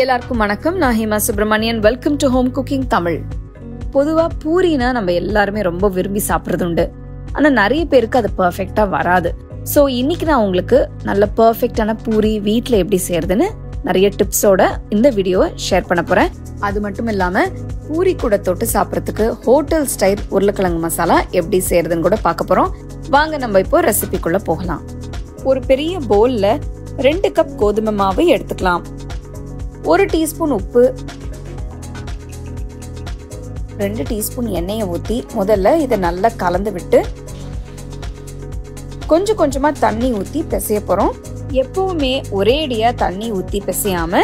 எல்லாருக்கும் வணக்கம். நான் Hema Subramanian. Welcome to home cooking Tamil. பொதுவா பூரினா நம்ம எல்லாருமே ரொம்ப விரும்பி சாப்பிடுறது உண்டு. ஆனா நிறைய பேருக்கு அது பெர்ஃபெக்ட்டா வராது. சோ இன்னைக்கு நான் உங்களுக்கு நல்ல பெர்ஃபெக்ட்டான பூரி வீட்ல எப்படி செய்யறதுன்னு நிறைய டிப்ஸோட இந்த வீடியோவை ஷேர் பண்ண போறேன். அது மட்டும் இல்லாம பூரி கூட தொட்டு சாப்பிடறதுக்கு ஹோட்டல் ஸ்டைல் உருளைக்கிழங்கு மசாலா எப்படி செய்யறதுன்னு கூட பார்க்க போறோம். வாங்க நம்ம இப்போ ரெசிபிக்குள்ள போகலாம். ஒரு பெரிய பவுல்ல 2 கப் கோதுமை மாவு எடுத்துக்கலாம். 1 டீஸ்பூன் உப்பு, 2 டீஸ்பூன் எண்ணெயை ஊத்தி முதல்ல இதை நல்லா கலந்து விட்டு கொஞ்சம் கொஞ்சமா தண்ணி ஊத்தி பிசைய போறோம். எப்பவுமே ஒரேடியா தண்ணி ஊத்தி பிசையாம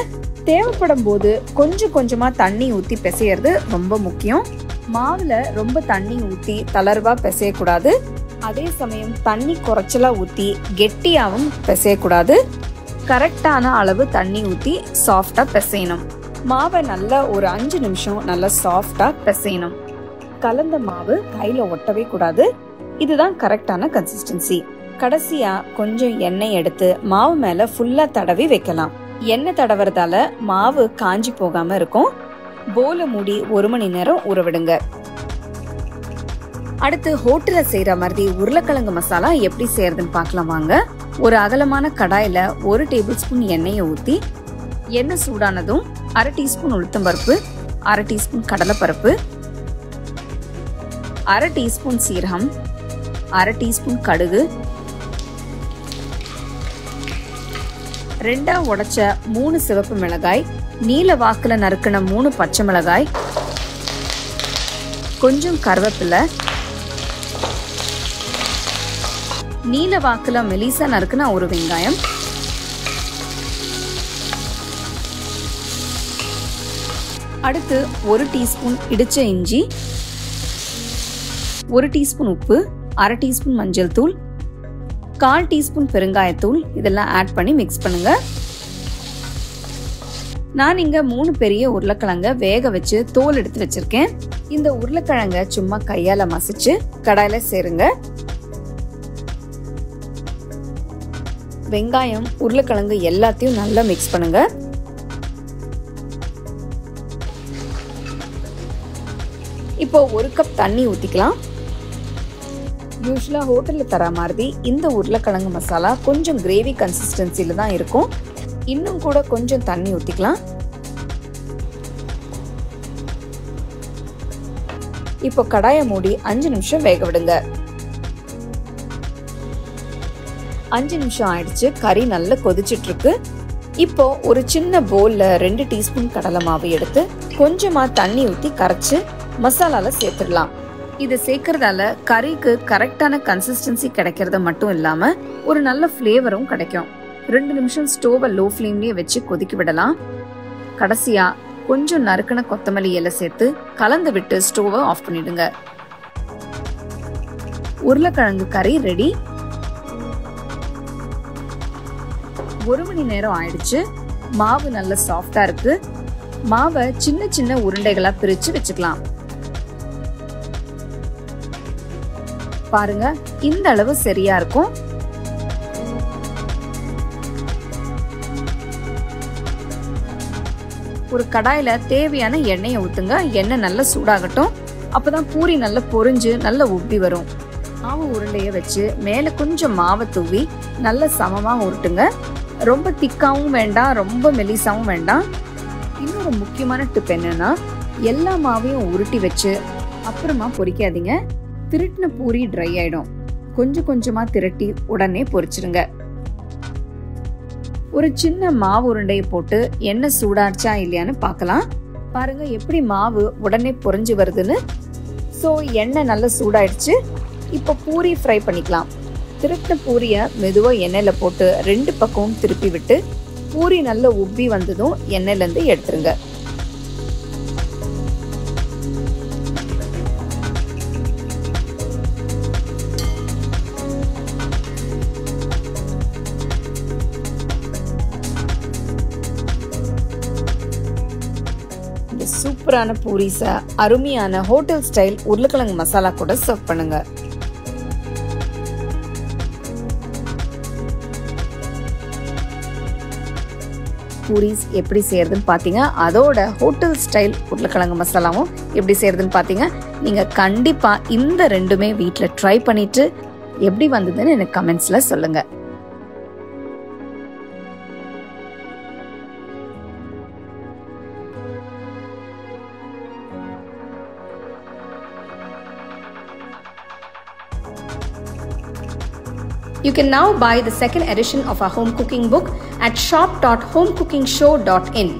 தேவைப்படும் போது கொஞ்சம் கொஞ்சமா தண்ணி ஊத்தி பிசையறது ரொம்ப முக்கியம். மாவுல ரொம்ப தண்ணி ஊத்தி தளர்வா பிசையக்கூடாது. அதே சமயம் தண்ணி குறைச்சலா ஊத்தி கெட்டியாவும் பிசையக்கூடாது. கரெக்டான அளவு தண்ணி ஊத்தி சாஃப்டா பிசையணும். மாவை நல்லா ஒரு 5 நிமிஷம் நல்லா சாஃப்டா பிசையணும். கலந்த மாவு கையில ஒட்டவே கூடாது. இதுதான் கரெக்டான கன்சிஸ்டன்சி. கடைசியா கொஞ்சம் எண்ணெய் எடுத்து மாவு மேல ஃபுல்லா தடவி வைக்கலாம். எண்ணெய் தடவறதால மாவு காஞ்சி போகாம இருக்கும். போல மூடி 1 மணி நேரம் ஊற விடுங்க. அடுத்து ஹோட்டல்ல செய்யற மாதிரி உருளைக்கிழங்கு மசாலா எப்படி செய்யறதுன்னு பார்க்கலாம் வாங்க. ஒரு அகலமான கடாயில 1 டேபிள் ஸ்பூன் எண்ணெயை ஊத்தி எண்ணெய் சூடானதும் 1/2 டீஸ்பூன் உளுத்தம்பருப்பு, 1/2 டீஸ்பூன் கடலைப்பருப்பு, 1/2 டீஸ்பூன் சீரகம், 1/2 டீஸ்பூன் கடுகு, 2 உடைச்ச 3 சிவப்பு மிளகாய், நீல வாக்குல நறுக்கின 3 பச்சை மிளகாய், கொஞ்சம் கருவேப்பிலை, நீல வாக்குல மெலிசா நறுக்கின 1 வெங்காயம், அடுத்து 1 டீஸ்பூன் இடிச்ச இஞ்சி, 1 டீஸ்பூன் உப்பு, 1/2 டீஸ்பூன் மஞ்சள் தூள், 1/4 டீஸ்பூன் பெருங்காயத்தூள் இதெல்லாம் ஆட் பண்ணி மிக்ஸ் பண்ணுங்க. நான் இங்க 3 பெரிய உருளைக்கிழங்க வேக வச்சு தோல் எடுத்து வச்சிருக்கேன். இந்த உருளைக்கிழங்க சும்மா கையால மசிச்சு கடாயில சேருங்க. வெங்காயம் உருளைக்கிழங்கு எல்லாத்தையும் நல்லா மிக்ஸ் பண்ணுங்க. இப்போ 1 கப் தண்ணி ஊத்திக்கலாம். யூஸ்வலா ஹோட்டல்ல தர மாதிரி இந்த உருளைக்கிழங்கு மசாலா கொஞ்சம் கிரேவி கன்சிஸ்டன்சில தான் இருக்கும். இன்னும் கூட கொஞ்சம் தண்ணி ஊத்திக்கலாம். இப்போ கடாயை மூடி 5 நிமிஷம் வேக விடுங்க. 5 நிமிஷம் ஆயிடுச்சு. கறி நல்லா கொதிச்சிட்டு இருக்கு. இப்போ ஒரு சின்ன பவுல்ல 2 டீஸ்பூன் கடலை மாவு எடுத்து கொஞ்சமா தண்ணி ஊத்தி கரைச்சு மசாலால சேர்த்துடலாம். இதை சேர்க்கறதால கறிக்கு கரெக்டான கன்சிஸ்டன்சி கிடைக்கிறது மட்டும் இல்லாம ஒரு நல்ல ஃபிளேவரும் கிடைக்கும். 2 நிமிஷம் ஸ்டோவை லோ ஃப்ளேம்லயே வச்சு கொதிக்க விடலாம். கடைசியா கொஞ்சம் நறுக்கின கொத்தமல்லி இலை சேர்த்து கலந்து விட்டு ஸ்டோவை ஆஃப் பண்ணிடுங்க. உருளைக்கிழங்கு கறி ரெடி. 1 மணி நேரம் ஆயிடுச்சு. மாவு நல்ல சாஃப்டா இருக்கு. மாவை சின்ன சின்ன உருண்டைகளா பிரிச்சு வச்சுக்கலாம். பாருங்க, இந்த அளவு சரியா இருக்கும். ஒரு கடாயில தேவையான எண்ணெயை ஊத்துங்க. எண்ணெய் நல்லா சூடாகட்டும். அப்பதான் பூரி நல்லா பொரிஞ்சு நல்லா உப்பி வரும். மாவு உருண்டைய வச்சு மேல கொஞ்சம் மாவை தூவி நல்லா சமமா உருட்டுங்க. ரொம்ப திக்காவும் வேண்டாம், ரொம்ப மெலிசாவும் வேண்டாம். இன்னொரு முக்கியமான டிப் என்னன்னா, எல்லா மாவையும் உருட்டி வச்சு அப்புறமா பொரிக்காதீங்க. திரட்டின பூரி ட்ரை ஆயிடும். கொஞ்சம் கொஞ்சமா திரட்டி உடனே பொரிச்சிருங்க. ஒரு சின்ன மாவு உருண்டையை போட்டு எண்ணெய் சூடாச்சா இல்லையான்னு பார்க்கலாம். பாருங்க எப்படி மாவு உடனே பொரிஞ்சு வருதுன்னு. சோ எண்ணெய் நல்லா சூடாயிடுச்சு. இப்போ பூரி ஃப்ரை பண்ணிக்கலாம். திரட்டின பூரிய மெதுவா எண்ணெயில போட்டு 2 பக்கமும் திருப்பி விட்டு பூரி நல்லா உப்பி வந்ததும் எண்ணெயில இருந்து எடுத்துருங்க. சூப்பரான பூரிஸை அருமையான ஹோட்டல் ஸ்டைல் உருளைக்கிழங்கு மசாலா கூட சர்வ் பண்ணுங்க. பூரிஸ் எப்படி செய்யறதுன்னு பார்த்தீங்க. அதோட ஹோட்டல் ஸ்டைல் உருளைக்கிழங்கு மசாலாவும் எப்படி செய்யறதுன்னு பார்த்தீங்க. நீங்கள் கண்டிப்பாக இந்த ரெண்டுமே வீட்டில் ட்ரை பண்ணிட்டு எப்படி வந்ததுன்னு எனக்கு கமெண்ட்ஸ்ல சொல்லுங்க. You can now buy the second edition of our home cooking book at shop.homecookingshow.in.